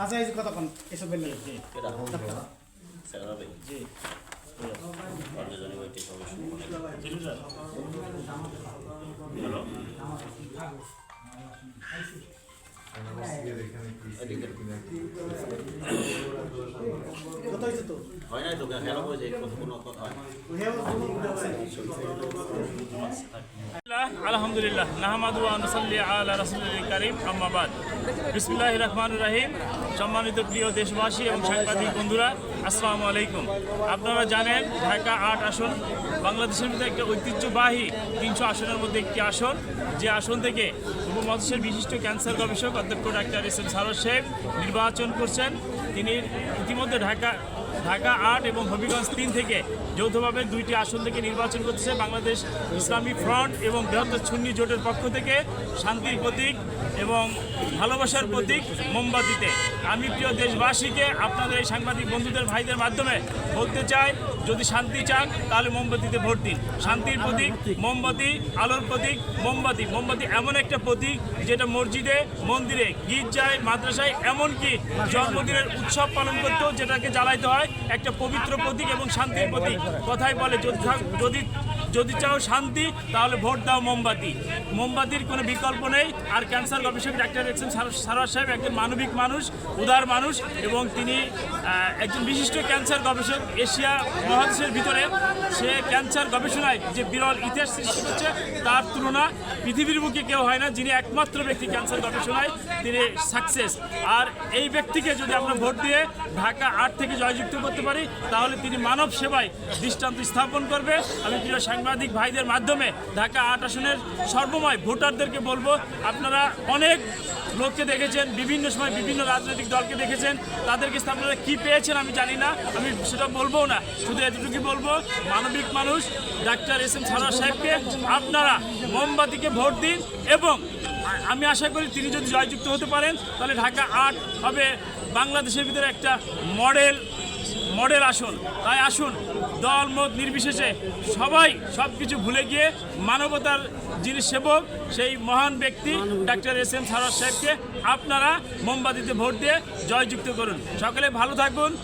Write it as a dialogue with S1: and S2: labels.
S1: আচ্ছা এই যে কতক্ষণ এসব বললেন জি কত হয়েছে তো
S2: হয় নাই তো কেন বলছে কোনো কথা
S3: আলহামদুলিল্লাহ নাহমাদু ওয়া নুসাল্লি আলা রাসূলিল কারীম আম্মা বাদ বিসমিল্লাহির রহমানির রহিম। সম্মানিত প্রিয় দেশবাসী এবং সাংবাদিক বন্ধুরা, আসসালামু আলাইকুম। আপনারা জানেন ঢাকা ৮ আসন বাংলাদেশের মধ্যে একটা ঐতিহ্যবাহী ৩০০ আসনের মধ্যে একটি আসন, যে আসন থেকে উপমহাদেশের বিশিষ্ট ক্যান্সার গবেষক অধ্যক্ষ ডাক্তার এস এম সারোয়ার সাহেব নির্বাচন করছেন। তিনি ইতিমধ্যে ঢাকা ৮ এবং হবিগঞ্জ ৩ থেকে যৌথভাবে ২টি আসন থেকে নির্বাচন করতেছে বাংলাদেশ ইসলামী ফ্রন্ট এবং বৃহত্তর সুন্নি জোটের পক্ষ থেকে শান্তির প্রতীক এবং ভালোবাসার প্রতীক মোমবাতিতে। আমি প্রিয় দেশবাসীকে আপনাদের এই সাংবাদিক বন্ধুদের ভাইদের মাধ্যমে বলতে চাই, যদি শান্তি চান তাহলে মোমবাতিতে ভোট দিন। শান্তির প্রতীক মোমবাতি, আলোর প্রতীক মোমবাতি। মোমবাতি এমন একটা প্রতীক যেটা মসজিদে, মন্দিরে, গির্জায়, মাদ্রাসায়, এমনকি জন্মদিনের উৎসব পালন করতেও যেটাকে জ্বালাইতে হয়, একটা পবিত্র প্রতীক এবং শান্তির প্রতীক। কথাই বলে যদি চাও শান্তি তাহলে ভোট দাও মোমবাতি। মোমবাতির কোনো বিকল্প নেই। আর ক্যান্সার গবেষক ডাক্তার এস এম সারোয়ার সাহেব একজন মানবিক মানুষ, উদার মানুষ, এবং তিনি একজন বিশিষ্ট ক্যান্সার গবেষক। এশিয়া মহাদেশের ভিতরে সে ক্যান্সার গবেষণায় যে বিরল ইতিহাস সৃষ্টি করছে তার তুলনা পৃথিবীর বুকে কেউ হয় না, যিনি একমাত্র ব্যক্তি ক্যান্সার গবেষণায় তিনি সাকসেস। আর এই ব্যক্তিকে যদি আমরা ভোট দিয়ে ঢাকা ৮ থেকে জয়যুক্ত করতে পারি তাহলে তিনি মানব সেবায় দৃষ্টান্ত স্থাপন করবে। আমি প্রিয় সাংবাদিক ভাইদের মাধ্যমে ঢাকা ৮ আসনের সর্বময় ভোটারদেরকে বলবো, আপনারা অনেক লোককে দেখেছেন, বিভিন্ন সময় বিভিন্ন রাজনৈতিক দলকে দেখেছেন, তাদের কাছে আপনারা কী পেয়েছেন আমি জানি না, আমি সেটা বলবো না, শুধু এতটুকু বলবো মানবিক মানুষ ডাক্তার এস এম সারোয়ার সাহেবকে আপনারা মোমবাতিকে ভোট দিন। এবং আমি আশা করি তিনি যদি জয়যুক্ত হতে পারেন তাহলে ঢাকা ৮ হবে বাংলাদেশের ভিতরে একটা মডেল আসন। তাই আসুন, দল মত নির্বিশেষে সবাই সব কিছু ভুলে গিয়ে মানবতার যিনি সেবক সেই মহান ব্যক্তি ডাক্তার এস এম সারোয়ার সাহেবকে আপনারা মোমবাতিতে ভোট দিয়ে জয়যুক্ত করুন। সকলে ভালো থাকুন।